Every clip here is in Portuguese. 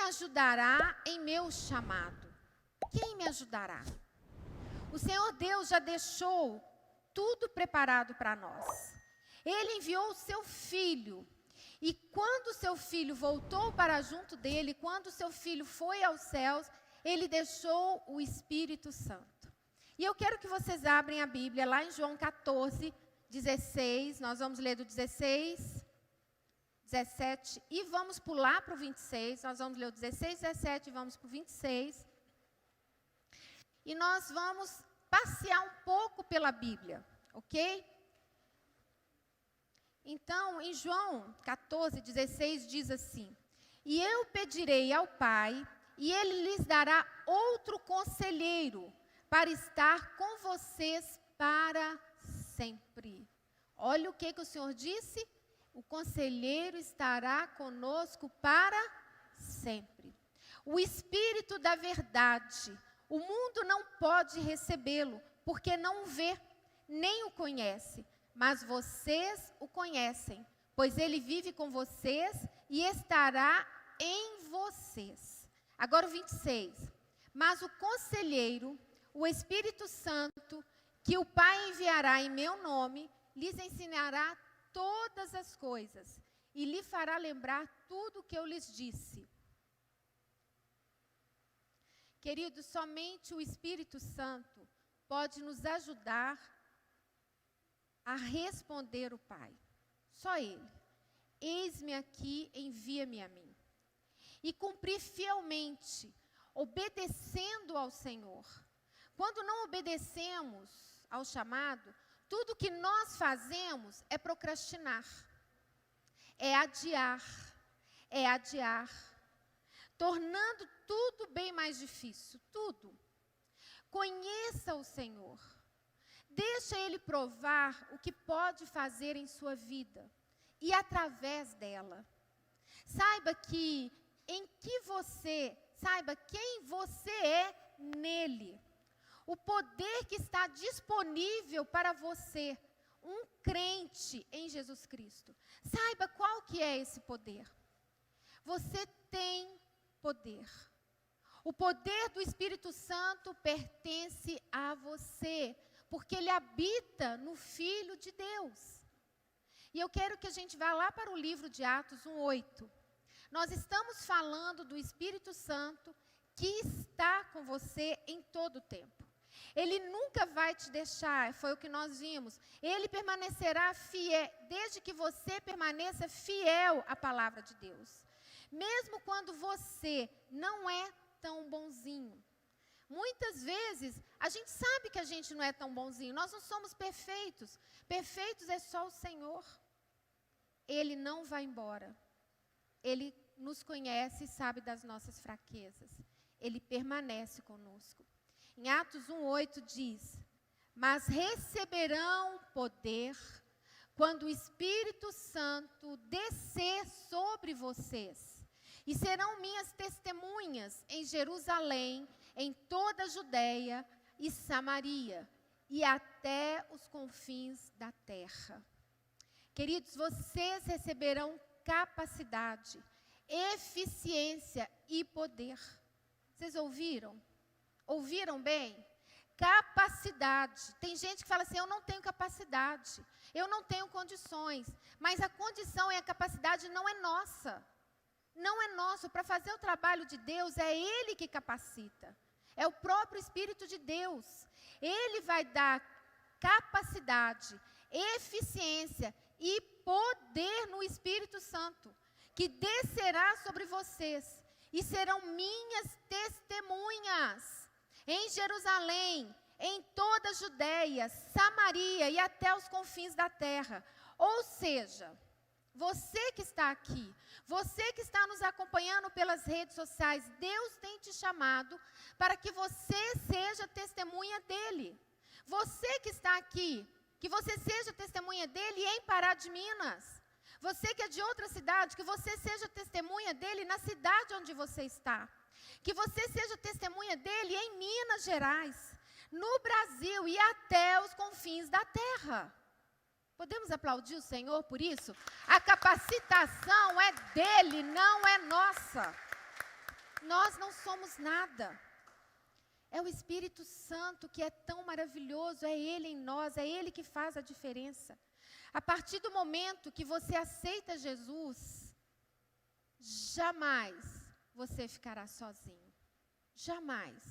ajudará em meu chamado? Quem me ajudará? O Senhor Deus já deixou tudo preparado para nós. Ele enviou o seu Filho. E quando o seu Filho voltou para junto dele, quando o seu Filho foi aos céus, ele deixou o Espírito Santo. E eu quero que vocês abrem a Bíblia lá em João 14, 16. Nós vamos ler do 16, 17 e vamos pular para o 26. Nós vamos ler o 16, 17 e vamos para o 26. E nós vamos passear um pouco pela Bíblia, ok? Então, em João 14, 16, diz assim: E eu pedirei ao Pai, e Ele lhes dará outro conselheiro, para estar com vocês para sempre. Olha o que o Senhor disse: o conselheiro estará conosco para sempre. O Espírito da verdade, o mundo não pode recebê-lo, porque não o vê, nem o conhece. Mas vocês o conhecem, pois ele vive com vocês e estará em vocês. Agora o 26. Mas o conselheiro, o Espírito Santo, que o Pai enviará em meu nome, lhes ensinará todas as coisas e lhe fará lembrar tudo o que eu lhes disse. Queridos, somente o Espírito Santo pode nos ajudar a responder o Pai. Só Ele. Eis-me aqui, envia-me a mim. E cumprir fielmente, obedecendo ao Senhor. Quando não obedecemos ao chamado, tudo que nós fazemos é procrastinar, é adiar, tornando tudo bem mais difícil, tudo. Conheça o Senhor. Deixa Ele provar o que pode fazer em sua vida e através dela. Saiba quem você é nele. O poder que está disponível para você, um crente em Jesus Cristo. Saiba qual que é esse poder. Você tem poder. O poder do Espírito Santo pertence a você, porque ele habita no Filho de Deus. E eu quero que a gente vá lá para o livro de Atos 1:8. Nós estamos falando do Espírito Santo que está com você em todo o tempo. Ele nunca vai te deixar, foi o que nós vimos. Ele permanecerá fiel, desde que você permaneça fiel à palavra de Deus. Mesmo quando você não é tão bonzinho. Muitas vezes, a gente sabe que a gente não é tão bonzinho. Nós não somos perfeitos. Perfeitos é só o Senhor. Ele não vai embora. Ele nos conhece e sabe das nossas fraquezas. Ele permanece conosco. Em Atos 1:8 diz: Mas receberão poder quando o Espírito Santo descer sobre vocês. E serão minhas testemunhas em Jerusalém, em toda a Judeia e Samaria, e até os confins da terra. Queridos, vocês receberão capacidade, eficiência e poder. Vocês ouviram? Ouviram bem? Capacidade. Tem gente que fala assim: eu não tenho capacidade, eu não tenho condições. Mas a condição e a capacidade não é nossa. Não é nosso. Para fazer o trabalho de Deus, é Ele que capacita. É o próprio Espírito de Deus. Ele vai dar capacidade, eficiência e poder no Espírito Santo, que descerá sobre vocês e serão minhas testemunhas em Jerusalém, em toda a Judeia, Samaria e até os confins da terra. Ou seja, você que está aqui, você que está nos acompanhando pelas redes sociais, Deus tem te chamado para que você seja testemunha dEle. Você que está aqui, que você seja testemunha dEle em Pará de Minas. Você que é de outra cidade, que você seja testemunha dEle na cidade onde você está. Que você seja testemunha dEle em Minas Gerais, no Brasil e até os confins da terra. Podemos aplaudir o Senhor por isso? A capacitação é dele, não é nossa. Nós não somos nada. É o Espírito Santo que é tão maravilhoso, é Ele em nós, é Ele que faz a diferença. A partir do momento que você aceita Jesus, jamais você ficará sozinho. Jamais.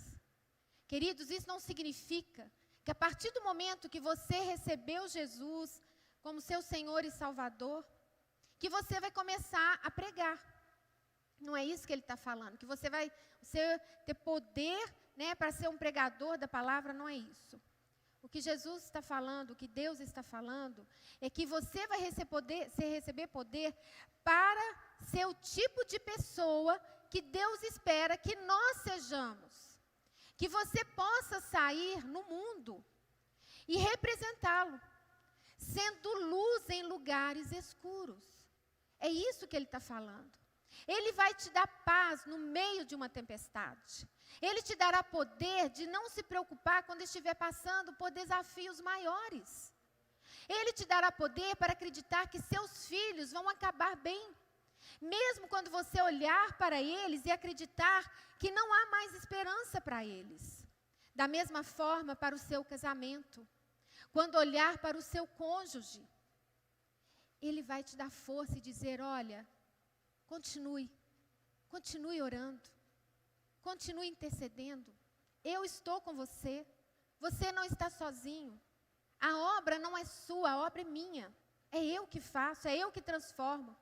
Queridos, isso não significa que a partir do momento que você recebeu Jesus como seu Senhor e Salvador, que você vai começar a pregar. Não é isso que ele está falando, que você vai ter poder, para ser um pregador da palavra, não é isso. O que Jesus está falando, o que Deus está falando, é que você vai receber poder para ser o tipo de pessoa que Deus espera que nós sejamos. Que você possa sair no mundo e representá-lo, sendo luz em lugares escuros. É isso que ele está falando. Ele vai te dar paz no meio de uma tempestade. Ele te dará poder de não se preocupar quando estiver passando por desafios maiores. Ele te dará poder para acreditar que seus filhos vão acabar bem. Mesmo quando você olhar para eles e acreditar que não há mais esperança para eles. Da mesma forma para o seu casamento. Quando olhar para o seu cônjuge, ele vai te dar força e dizer, olha, continue orando, continue intercedendo, eu estou com você, você não está sozinho, a obra não é sua, a obra é minha, é eu que faço, é eu que transformo.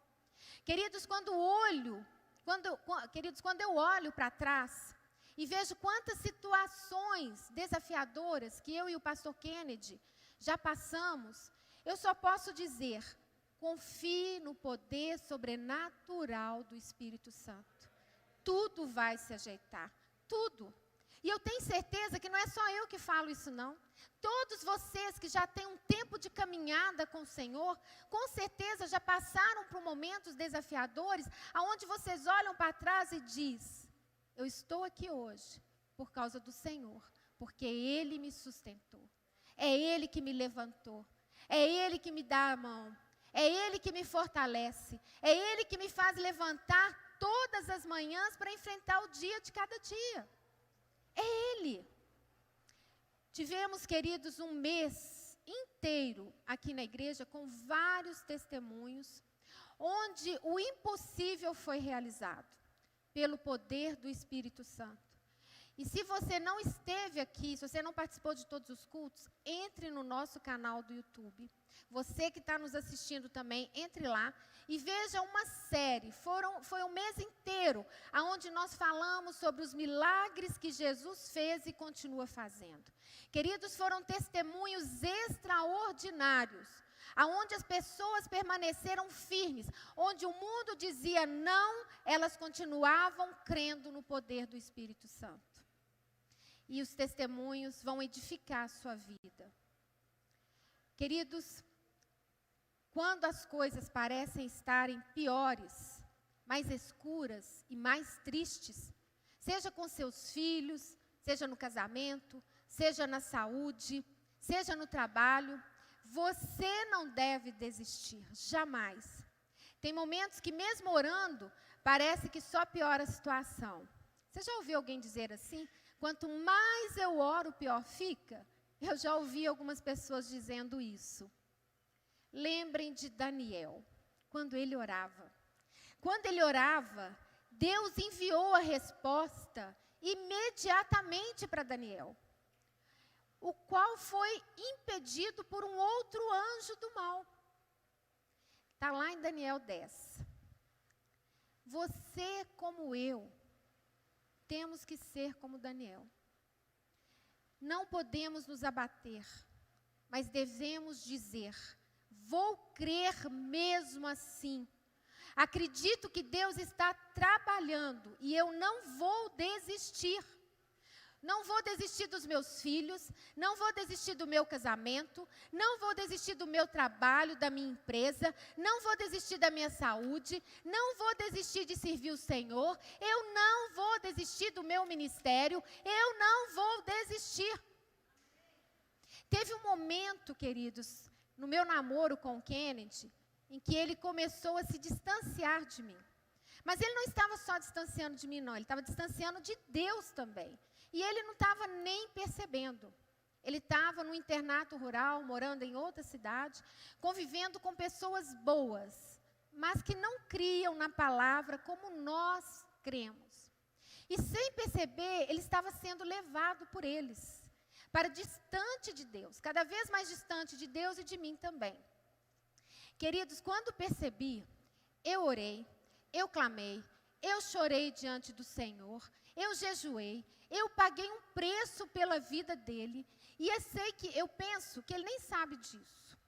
Queridos, quando eu olho para trás e vejo quantas situações desafiadoras que eu e o pastor Kennedy já passamos, eu só posso dizer, confie no poder sobrenatural do Espírito Santo. Tudo vai se ajeitar, tudo. E eu tenho certeza que não é só eu que falo isso não. Todos vocês que já têm um tempo de caminhada com o Senhor, com certeza já passaram por momentos desafiadores, aonde vocês olham para trás e dizem, eu estou aqui hoje por causa do Senhor, porque Ele me sustentou. É Ele que me levantou, é Ele que me dá a mão, é Ele que me fortalece, é Ele que me faz levantar todas as manhãs para enfrentar o dia de cada dia. É Ele. Tivemos, queridos, um mês inteiro aqui na igreja com vários testemunhos, onde o impossível foi realizado pelo poder do Espírito Santo. E se você não esteve aqui, se você não participou de todos os cultos, entre no nosso canal do YouTube. Você que está nos assistindo também, entre lá e veja uma série. Foi um mês inteiro, onde nós falamos sobre os milagres que Jesus fez e continua fazendo. Queridos, foram testemunhos extraordinários, aonde as pessoas permaneceram firmes, onde o mundo dizia não, elas continuavam crendo no poder do Espírito Santo. E os testemunhos vão edificar a sua vida. Queridos, quando as coisas parecem estarem piores, mais escuras e mais tristes, seja com seus filhos, seja no casamento, seja na saúde, seja no trabalho, você não deve desistir, jamais. Tem momentos que mesmo orando, parece que só piora a situação. Você já ouviu alguém dizer assim? Quanto mais eu oro, pior fica. Eu já ouvi algumas pessoas dizendo isso. Lembrem de Daniel, quando ele orava. Quando ele orava, Deus enviou a resposta imediatamente para Daniel, o qual foi impedido por um outro anjo do mal. Está lá em Daniel 10. Você, como eu, temos que ser como Daniel. Não podemos nos abater, mas devemos dizer, vou crer mesmo assim. Acredito que Deus está trabalhando e eu não vou desistir. Não vou desistir dos meus filhos, não vou desistir do meu casamento, não vou desistir do meu trabalho, da minha empresa, não vou desistir da minha saúde, não vou desistir de servir o Senhor, eu não vou desistir do meu ministério, eu não vou desistir. Teve um momento, queridos, no meu namoro com o Kennedy, em que ele começou a se distanciar de mim. Mas ele não estava só distanciando de mim, não. Ele estava distanciando de Deus também. E ele não estava nem percebendo. Ele estava num internato rural, morando em outra cidade, convivendo com pessoas boas, mas que não criam na palavra como nós cremos. E sem perceber, ele estava sendo levado por eles, para distante de Deus, cada vez mais distante de Deus e de mim também. Queridos, quando percebi, eu orei, eu clamei, eu chorei diante do Senhor, eu jejuei, eu paguei um preço pela vida dele, e eu penso que ele nem sabe disso.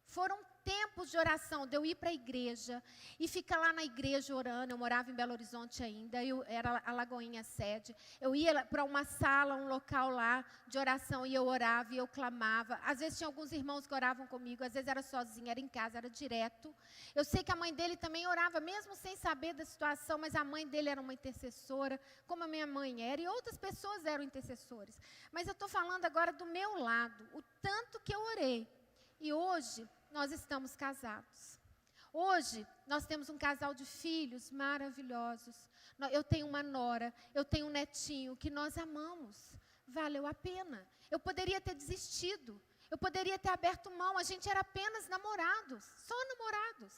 Foram tempos de oração, de eu ir para a igreja e ficar lá na igreja orando. Eu morava em Belo Horizonte ainda, era a Lagoinha sede. Eu ia para uma sala, um local lá de oração, e eu orava e eu clamava. Às vezes tinha alguns irmãos que oravam comigo, às vezes era sozinha, era em casa, era direto. Eu sei que a mãe dele também orava, mesmo sem saber da situação, mas a mãe dele era uma intercessora, como a minha mãe era, e outras pessoas eram intercessores. Mas eu estou falando agora do meu lado, o tanto que eu orei. E hoje nós estamos casados. Hoje nós temos um casal de filhos maravilhosos. Eu tenho uma nora, eu tenho um netinho que nós amamos. Valeu a pena. Eu poderia ter desistido, eu poderia ter aberto mão. A gente era apenas namorados, só namorados.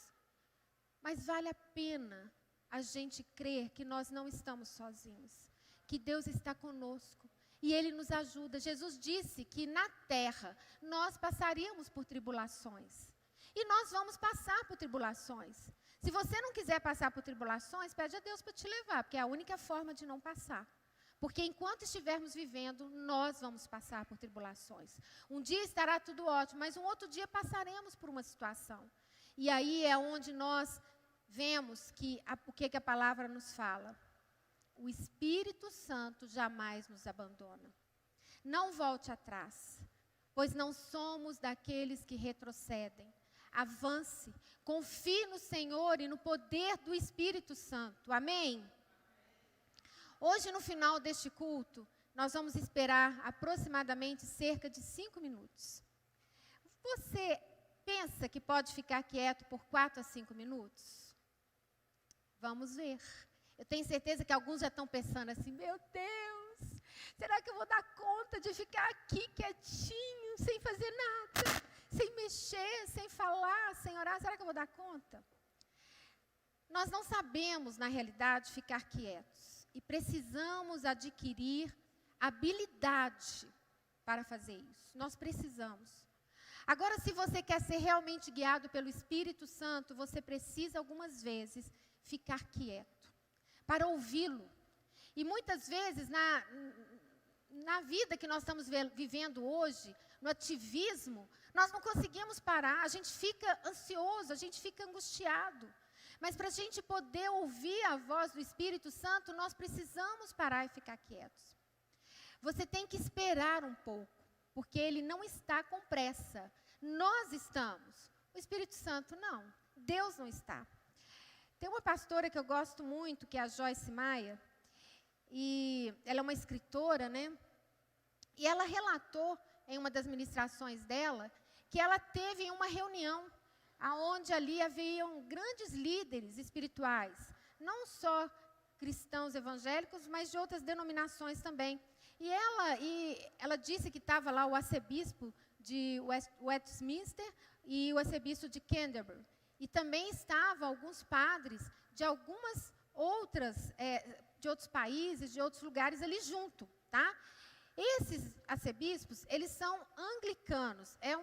Mas vale a pena a gente crer que nós não estamos sozinhos, que Deus está conosco. E Ele nos ajuda. Jesus disse que na terra nós passaríamos por tribulações. E nós vamos passar por tribulações. Se você não quiser passar por tribulações, pede a Deus para te levar, porque é a única forma de não passar. Porque enquanto estivermos vivendo, nós vamos passar por tribulações. Um dia estará tudo ótimo, mas um outro dia passaremos por uma situação. E aí é onde nós vemos o que a palavra nos fala. O Espírito Santo jamais nos abandona. Não volte atrás, pois não somos daqueles que retrocedem. Avance, confie no Senhor e no poder do Espírito Santo. Amém? Hoje, no final deste culto, nós vamos esperar aproximadamente cerca de 5 minutos. Você pensa que pode ficar quieto por 4 a 5 minutos? Vamos ver. Eu tenho certeza que alguns já estão pensando assim, meu Deus, será que eu vou dar conta de ficar aqui quietinho, sem fazer nada, sem mexer, sem falar, sem orar? Será que eu vou dar conta? Nós não sabemos, na realidade, ficar quietos. E precisamos adquirir habilidade para fazer isso. Nós precisamos. Agora, se você quer ser realmente guiado pelo Espírito Santo, você precisa, algumas vezes, ficar quieto, para ouvi-lo. E muitas vezes, na vida que nós estamos vivendo hoje, no ativismo, nós não conseguimos parar, a gente fica ansioso, a gente fica angustiado. Mas para a gente poder ouvir a voz do Espírito Santo, nós precisamos parar e ficar quietos. Você tem que esperar um pouco, porque Ele não está com pressa. Nós estamos, o Espírito Santo não, Deus não está. Tem uma pastora que eu gosto muito, que é a Joyce Meyer, e ela é uma escritora, né? E ela relatou, em uma das ministrações dela, que ela teve em uma reunião, onde ali haviam grandes líderes espirituais, não só cristãos evangélicos, mas de outras denominações também. E ela disse que estava lá o arcebispo de Westminster e o arcebispo de Canterbury. E também estavam alguns padres de algumas outras, de outros países, de outros lugares ali junto, tá? Esses arcebispos, eles são anglicanos. É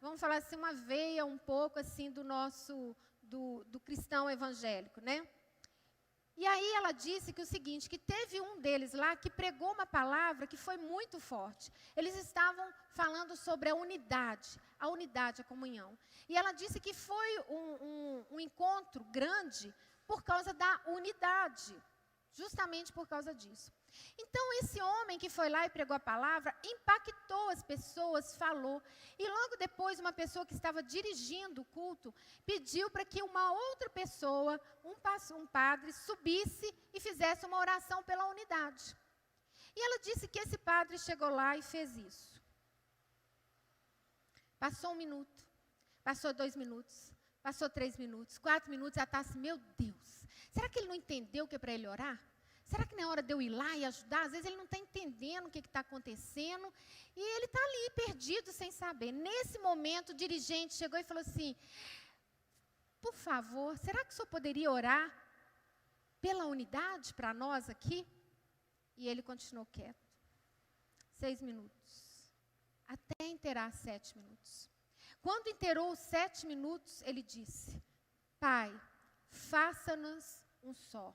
vamos falar assim, uma veia um pouco assim do cristão evangélico, né? E aí ela disse que o seguinte, que teve um deles lá que pregou uma palavra que foi muito forte. Eles estavam falando sobre a unidade, a comunhão. E ela disse que foi um encontro grande por causa da unidade, justamente por causa disso. Então, esse homem que foi lá e pregou a palavra, impactou as pessoas, falou. E logo depois, uma pessoa que estava dirigindo o culto, pediu para que uma outra pessoa, um padre, subisse e fizesse uma oração pela unidade. E ela disse que esse padre chegou lá e fez isso. Passou 1 minuto, passou 2 minutos, Passou 3 minutos, 4 minutos, ela está assim, meu Deus, será que ele não entendeu que é para ele orar? Será que não é hora de eu ir lá e ajudar? Às vezes ele não está entendendo o que está acontecendo e ele está ali perdido sem saber. Nesse momento, o dirigente chegou e falou assim, por favor, será que o senhor poderia orar pela unidade para nós aqui? E ele continuou quieto. 6 minutos. Até inteirar 7 minutos. Quando inteirou os 7 minutos, ele disse, Pai, faça-nos um só.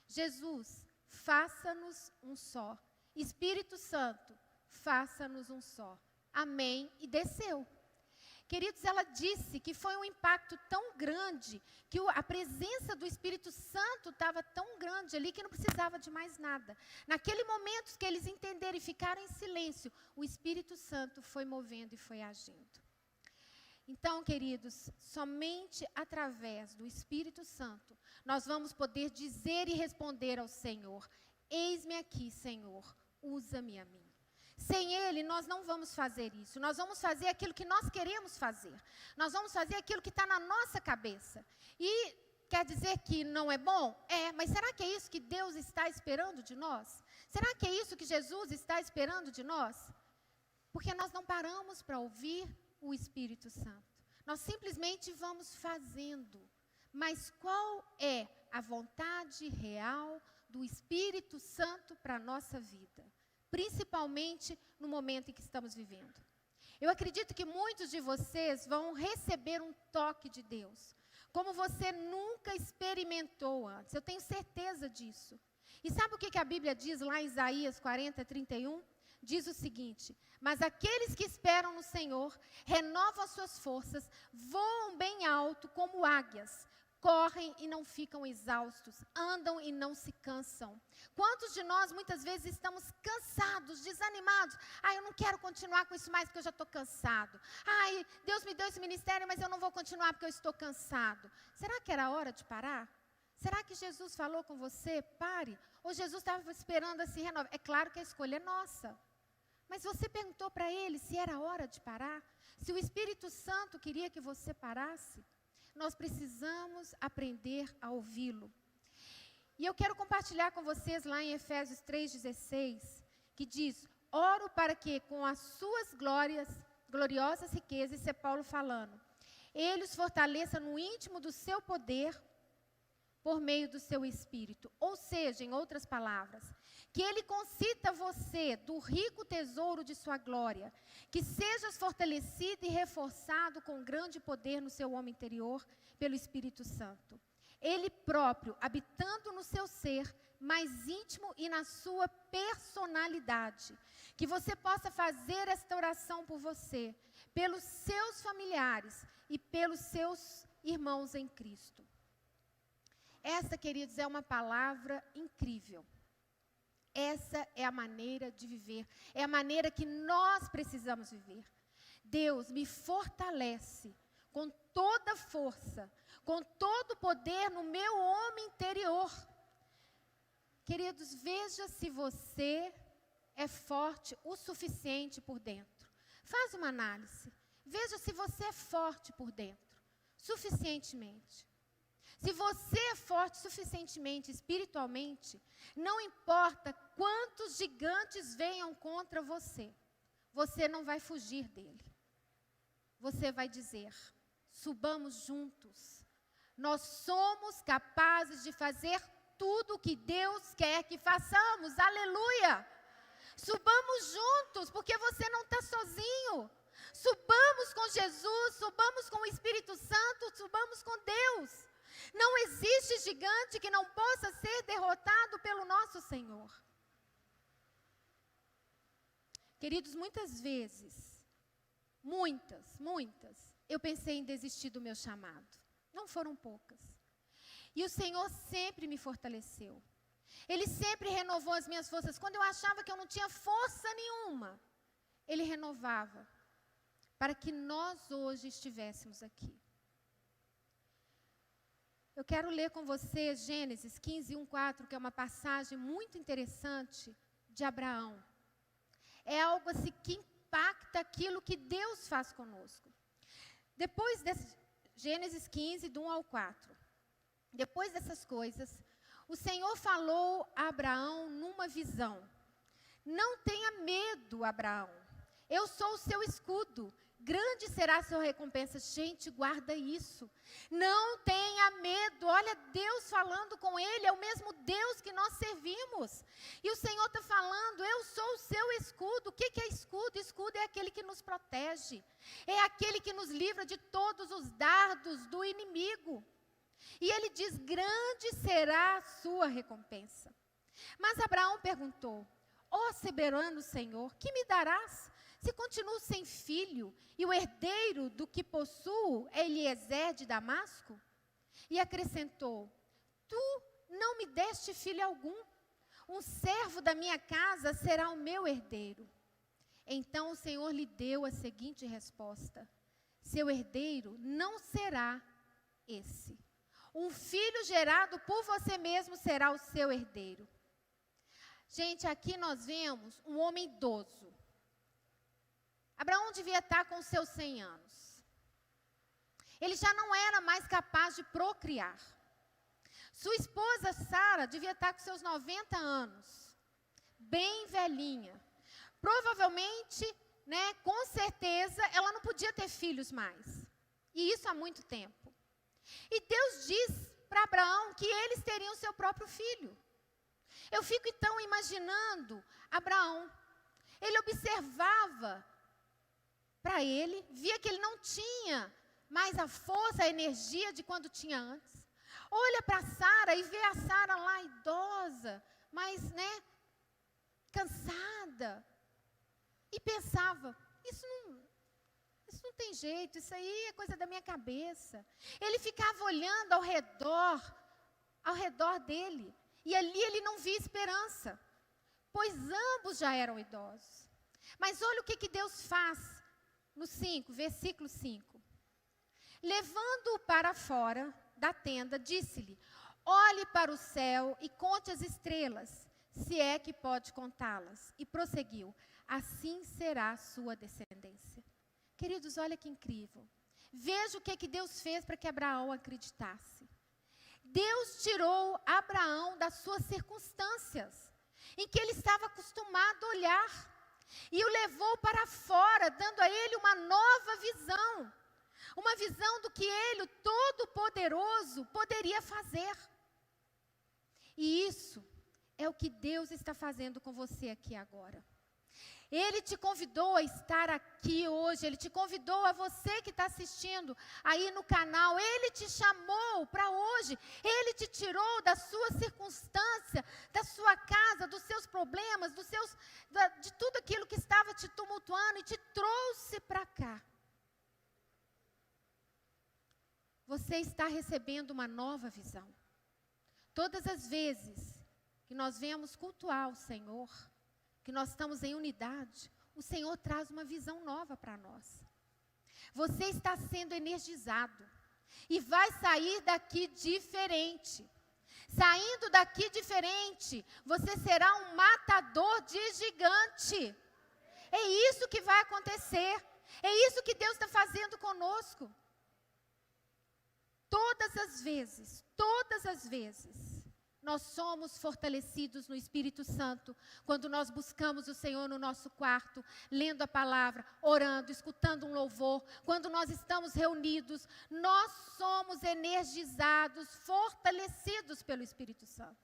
Jesus, faça-nos um só. Espírito Santo, faça-nos um só. Amém. E desceu. Queridos, ela disse que foi um impacto tão grande, que a presença do Espírito Santo estava tão grande ali, que não precisava de mais nada. Naquele momento que eles entenderam e ficaram em silêncio, o Espírito Santo foi movendo e foi agindo. Então, queridos, somente através do Espírito Santo, nós vamos poder dizer e responder ao Senhor, eis-me aqui, Senhor, usa-me a mim. Sem Ele, nós não vamos fazer isso. Nós vamos fazer aquilo que nós queremos fazer. Nós vamos fazer aquilo que está na nossa cabeça. E quer dizer que não é bom? É, mas será que é isso que Deus está esperando de nós? Será que é isso que Jesus está esperando de nós? Porque nós não paramos para ouvir o Espírito Santo. Nós simplesmente vamos fazendo. Mas qual é a vontade real do Espírito Santo para a nossa vida? Principalmente no momento em que estamos vivendo. Eu acredito que muitos de vocês vão receber um toque de Deus, como você nunca experimentou antes. Eu tenho certeza disso. E sabe o que a Bíblia diz lá em Isaías 40, 31? Diz o seguinte, mas aqueles que esperam no Senhor, renovam as suas forças, voam bem alto como águias, correm e não ficam exaustos, andam e não se cansam. Quantos de nós muitas vezes estamos cansados, desanimados? Eu não quero continuar com isso mais porque eu já estou cansado. Deus me deu esse ministério, mas eu não vou continuar porque eu estou cansado. Será que era hora de parar? Será que Jesus falou com você? Pare. Ou Jesus estava esperando assim renovar? É claro que a escolha é nossa. Mas você perguntou para Ele se era hora de parar? Se o Espírito Santo queria que você parasse? Nós precisamos aprender a ouvi-lo. E eu quero compartilhar com vocês lá em Efésios 3,16, que diz, oro para que com as suas gloriosas riquezas, isso é Paulo falando, Ele os fortaleça no íntimo do seu poder, por meio do seu Espírito. Ou seja, em outras palavras, que Ele concita você do rico tesouro de sua glória, que sejas fortalecido e reforçado com grande poder no seu homem interior, pelo Espírito Santo. Ele próprio, habitando no seu ser, mais íntimo e na sua personalidade. Que você possa fazer esta oração por você, pelos seus familiares e pelos seus irmãos em Cristo. Essa, queridos, é uma palavra incrível. Essa é a maneira de viver. É a maneira que nós precisamos viver. Deus me fortalece com toda força, com todo poder no meu homem interior. Queridos, veja se você é forte o suficiente por dentro. Faz uma análise. Veja se você é forte por dentro, suficientemente. Se você é forte suficientemente espiritualmente, não importa quantos gigantes venham contra você, você não vai fugir dele. Você vai dizer, subamos juntos. Nós somos capazes de fazer tudo o que Deus quer que façamos. Aleluia! Subamos juntos, porque você não está sozinho. Subamos com Jesus, subamos com o Espírito Santo, subamos com Deus. Não existe gigante que não possa ser derrotado pelo nosso Senhor. Queridos, muitas vezes, eu pensei em desistir do meu chamado. Não foram poucas. E o Senhor sempre me fortaleceu. Ele sempre renovou as minhas forças. Quando eu achava que eu não tinha força nenhuma, Ele renovava, para que nós hoje estivéssemos aqui. Eu quero ler com você Gênesis 15, 1, 4, que é uma passagem muito interessante de Abraão. É algo assim que impacta aquilo que Deus faz conosco. Depois Gênesis 15, do 1 ao 4. Depois dessas coisas, o Senhor falou a Abraão numa visão. Não tenha medo, Abraão. Eu sou o seu escudo. Grande será a sua recompensa. Gente, guarda isso. Não tenha medo. Olha, Deus falando com ele, é o mesmo Deus que nós servimos. E o Senhor está falando, eu sou o seu escudo. O que é escudo? Escudo é aquele que nos protege. É aquele que nos livra de todos os dardos do inimigo. E ele diz, grande será a sua recompensa. Mas Abraão perguntou, ó soberano Senhor, que me darás? Se continuo sem filho, e o herdeiro do que possuo é Eliezer de Damasco? E acrescentou, tu não me deste filho algum, um servo da minha casa será o meu herdeiro. Então o Senhor lhe deu a seguinte resposta, seu herdeiro não será esse. Um filho gerado por você mesmo será o seu herdeiro. Gente, aqui nós vemos um homem idoso. Abraão devia estar com seus 100 anos. Ele já não era mais capaz de procriar. Sua esposa, Sara, devia estar com seus 90 anos. Bem velhinha. Provavelmente, com certeza, ela não podia ter filhos mais. E isso há muito tempo. E Deus diz para Abraão que eles teriam seu próprio filho. Eu fico então imaginando Abraão. Ele observava para ele, via que ele não tinha mais a força, a energia de quando tinha antes. Olha para Sara e vê a Sara lá idosa, mas cansada. E pensava, isso não tem jeito, isso aí é coisa da minha cabeça. Ele ficava olhando ao redor dele. E ali ele não via esperança, pois ambos já eram idosos. Mas olha o que Deus faz no 5, versículo 5. Levando-o para fora da tenda, disse-lhe, olhe para o céu e conte as estrelas, se é que pode contá-las. E prosseguiu, assim será a sua descendência. Queridos, olha que incrível. Veja o que Deus fez para que Abraão acreditasse. Deus tirou Abraão das suas circunstâncias, em que ele estava acostumado a olhar, e o levou para fora, dando a ele uma nova visão. Uma visão do que ele, o Todo-Poderoso, poderia fazer. E isso é o que Deus está fazendo com você aqui agora. Ele te convidou a estar aqui hoje, Ele te convidou a você que está assistindo aí no canal, Ele te chamou para hoje, Ele te tirou da sua circunstância, da sua casa, dos seus problemas, de tudo aquilo que estava te tumultuando e te trouxe para cá. Você está recebendo uma nova visão. Todas as vezes que nós viemos cultuar o Senhor, que nós estamos em unidade, o Senhor traz uma visão nova para nós. Você está sendo energizado e vai sair daqui diferente. Saindo daqui diferente, você será um matador de gigante. É isso que vai acontecer. É isso que Deus está fazendo conosco. Todas as vezes, nós somos fortalecidos no Espírito Santo, quando nós buscamos o Senhor no nosso quarto, lendo a palavra, orando, escutando um louvor. Quando nós estamos reunidos, nós somos energizados, fortalecidos pelo Espírito Santo.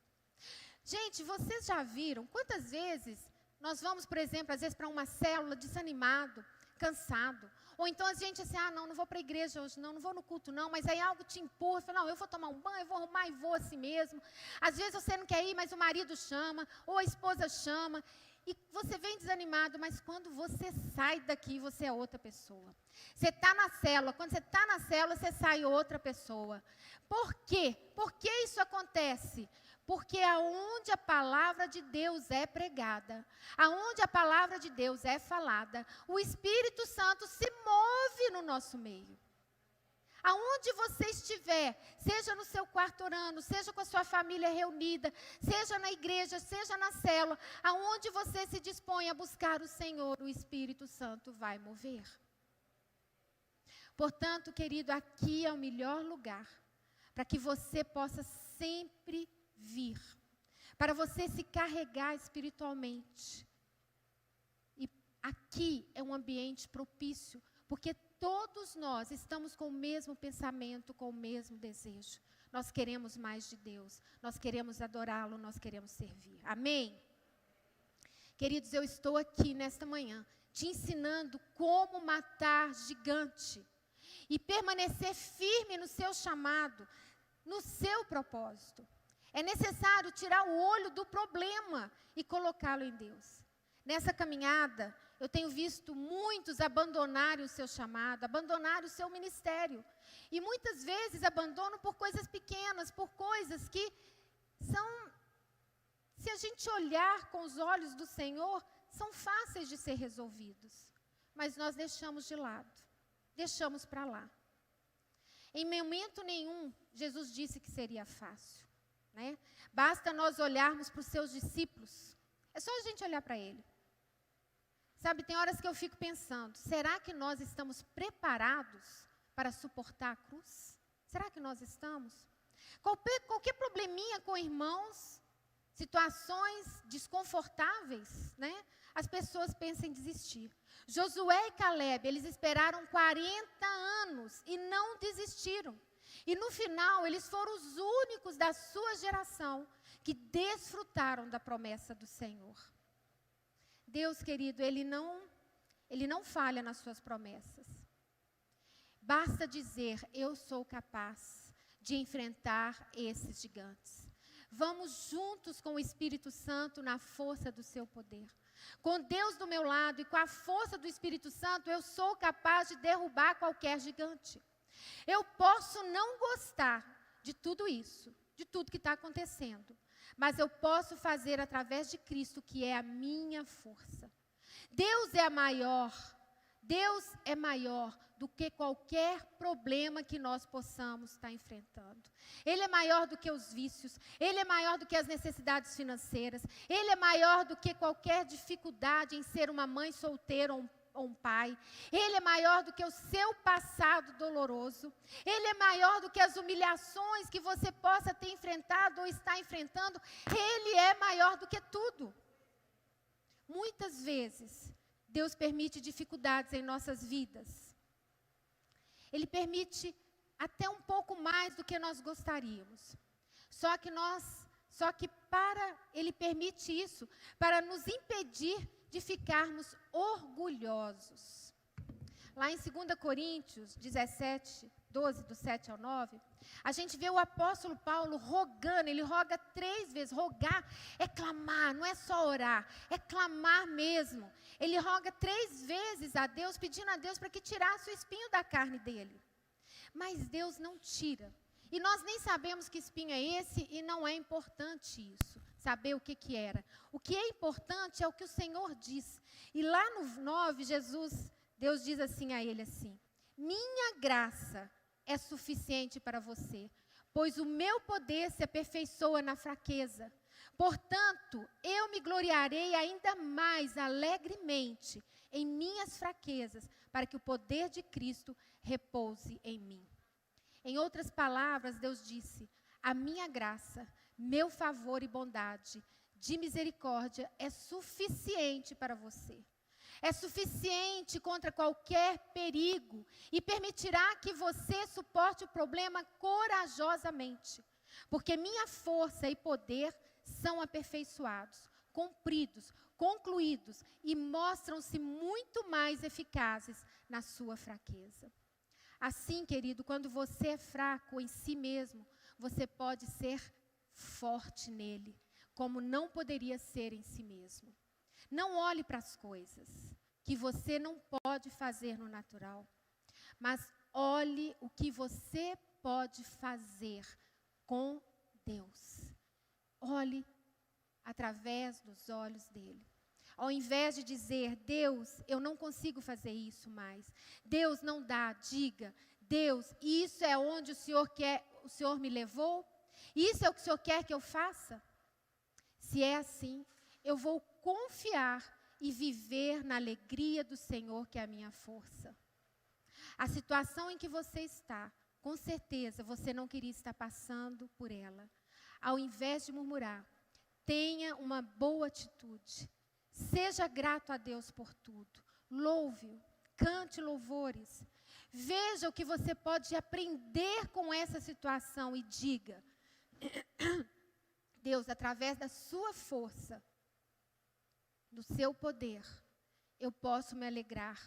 Gente, vocês já viram quantas vezes nós vamos, por exemplo, às vezes para uma célula desanimado, cansado. Ou então a gente assim, não vou para a igreja hoje, não vou no culto não, mas aí algo te empurra, fala, não, eu vou tomar um banho, eu vou arrumar e vou assim mesmo. Às vezes você não quer ir, mas o marido chama, ou a esposa chama, e você vem desanimado, mas quando você sai daqui, você é outra pessoa. Você está na célula, quando você está na célula, você sai outra pessoa. Por quê? Por que isso acontece? Porque aonde a palavra de Deus é pregada, aonde a palavra de Deus é falada, o Espírito Santo se move no nosso meio. Aonde você estiver, seja no seu quarto orando, seja com a sua família reunida, seja na igreja, seja na célula, aonde você se dispõe a buscar o Senhor, o Espírito Santo vai mover. Portanto, querido, aqui é o melhor lugar para que você possa sempre vir, para você se carregar espiritualmente. E aqui é um ambiente propício, porque todos nós estamos com o mesmo pensamento, com o mesmo desejo. Nós queremos mais de Deus, nós queremos adorá-lo, nós queremos servir. Amém? Queridos, eu estou aqui nesta manhã te ensinando como matar gigante e permanecer firme no seu chamado, no seu propósito. É necessário tirar o olho do problema e colocá-lo em Deus. Nessa caminhada, eu tenho visto muitos abandonarem o seu chamado, abandonarem o seu ministério. E muitas vezes abandonam por coisas pequenas, por coisas que são, se a gente olhar com os olhos do Senhor, são fáceis de ser resolvidos. Mas nós deixamos de lado, deixamos para lá. Em momento nenhum, Jesus disse que seria fácil, né? Basta nós olharmos para os seus discípulos, é só a gente olhar para ele. Sabe, tem horas que eu fico pensando, será que nós estamos preparados para suportar a cruz? Será que nós estamos? Qualquer probleminha com irmãos, situações desconfortáveis, né? As pessoas pensam em desistir. Josué e Caleb, eles esperaram 40 anos e não desistiram. E no final, eles foram os únicos da sua geração que desfrutaram da promessa do Senhor. Deus, querido, Ele não falha nas suas promessas. Basta dizer, eu sou capaz de enfrentar esses gigantes. Vamos juntos com o Espírito Santo na força do seu poder. Com Deus do meu lado e com a força do Espírito Santo, eu sou capaz de derrubar qualquer gigante. Eu posso não gostar de tudo isso, de tudo que está acontecendo, mas eu posso fazer através de Cristo, que é a minha força. Deus é maior do que qualquer problema que nós possamos estar enfrentando. Ele é maior do que os vícios, Ele é maior do que as necessidades financeiras, Ele é maior do que qualquer dificuldade em ser uma mãe solteira ou um pai. Ele é maior do que o seu passado doloroso. Ele é maior do que as humilhações que você possa ter enfrentado ou está enfrentando. Ele é maior do que tudo. Muitas vezes, Deus permite dificuldades em nossas vidas. Ele permite até um pouco mais do que nós gostaríamos. Só que Ele permite isso para nos impedir de ficarmos orgulhosos. Lá em 2 Coríntios 17, 12, do 7 ao 9, a gente vê o apóstolo Paulo rogando, ele roga 3 vezes. Rogar é clamar, não é só orar, é clamar mesmo. Ele roga 3 vezes a Deus, pedindo a Deus para que tirasse o espinho da carne dele. Mas Deus não tira. E nós nem sabemos que espinho é esse e não é importante isso, saber o que era. O que é importante é o que o Senhor diz. E lá no 9, Deus diz assim a ele assim: minha graça é suficiente para você, pois o meu poder se aperfeiçoa na fraqueza. Portanto, eu me gloriarei ainda mais alegremente em minhas fraquezas, para que o poder de Cristo repouse em mim. Em outras palavras, Deus disse: a minha graça, meu favor e bondade de misericórdia é suficiente para você. É suficiente contra qualquer perigo e permitirá que você suporte o problema corajosamente. Porque minha força e poder são aperfeiçoados, cumpridos, concluídos e mostram-se muito mais eficazes na sua fraqueza. Assim, querido, quando você é fraco em si mesmo, você pode ser forte nele, como não poderia ser em si mesmo. Não olhe para as coisas que você não pode fazer no natural, mas olhe o que você pode fazer com Deus. Olhe através dos olhos dele. Ao invés de dizer, Deus, eu não consigo fazer isso mais. Deus não dá, diga, Deus, isso é onde o Senhor me levou? Isso é o que o Senhor quer que eu faça? Se é assim, eu vou confiar e viver na alegria do Senhor, que é a minha força. A situação em que você está, com certeza você não queria estar passando por ela. Ao invés de murmurar, tenha uma boa atitude. Seja grato a Deus por tudo. Louve-o, cante louvores. Veja o que você pode aprender com essa situação e diga: Deus, através da sua força, do seu poder, eu posso me alegrar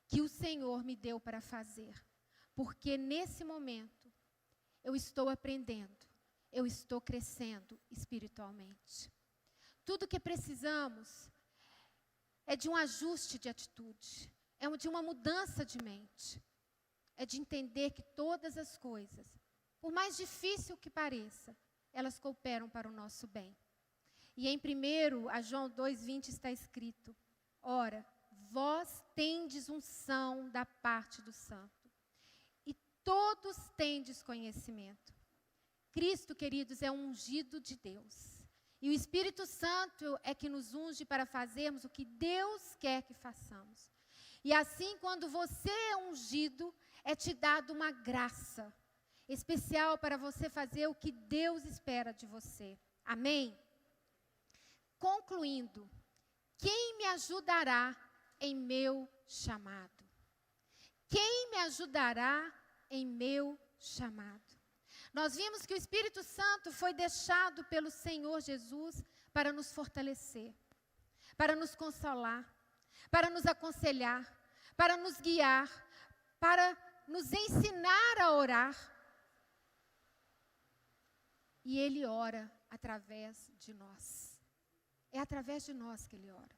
que o Senhor me deu para fazer. Porque nesse momento, eu estou aprendendo, eu estou crescendo espiritualmente. Tudo que precisamos é de um ajuste de atitude, é de uma mudança de mente. É de entender que todas as coisas, por mais difícil que pareça, elas cooperam para o nosso bem. E em 1 João 2,20 está escrito: ora, vós tendes unção da parte do Santo, e todos tendes conhecimento. Cristo, queridos, é um ungido de Deus. E o Espírito Santo é que nos unge para fazermos o que Deus quer que façamos. E assim, quando você é ungido, é te dado uma graça especial para você fazer o que Deus espera de você. Amém? Concluindo, quem me ajudará em meu chamado? Quem me ajudará em meu chamado? Nós vimos que o Espírito Santo foi deixado pelo Senhor Jesus para nos fortalecer, para nos consolar, para nos aconselhar, para nos guiar, para nos ensinar a orar. E Ele ora através de nós. É através de nós que Ele ora.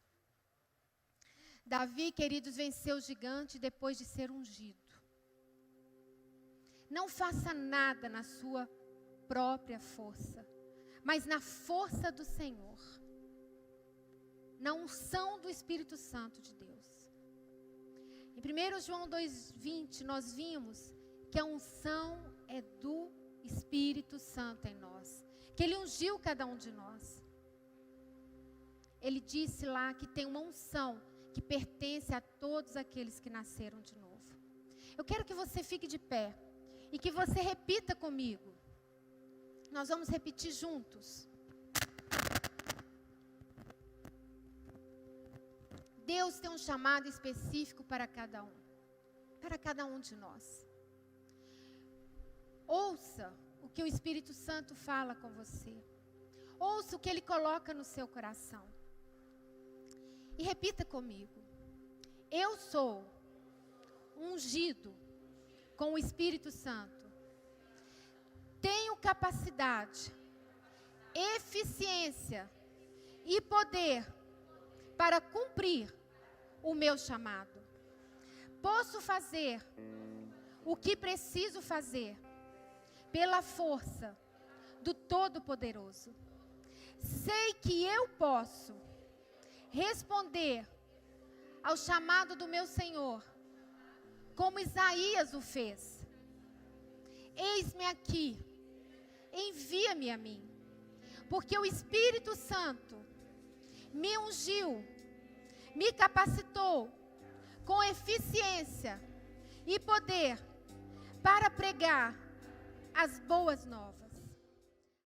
Davi, queridos, venceu o gigante depois de ser ungido. Não faça nada na sua própria força, mas na força do Senhor, na unção do Espírito Santo de Deus. Em 1 João 2,20, nós vimos que a unção é do Espírito Santo em nós, que Ele ungiu cada um de nós. Ele disse lá que tem uma unção que pertence a todos aqueles que nasceram de novo. Eu quero que você fique de pé e que você repita comigo. Nós vamos repetir juntos. Deus tem um chamado específico para cada um de nós. Ouça o que o Espírito Santo fala com você. Ouça o que Ele coloca no seu coração. E repita comigo. Eu sou ungido com o Espírito Santo. Tenho capacidade, eficiência e poder para cumprir o meu chamado. Posso fazer o que preciso fazer pela força do Todo-Poderoso. Sei que eu posso responder ao chamado do meu Senhor, como Isaías o fez. Eis-me aqui, envia-me a mim, porque o Espírito Santo me ungiu, me capacitou com eficiência e poder para pregar as boas novas.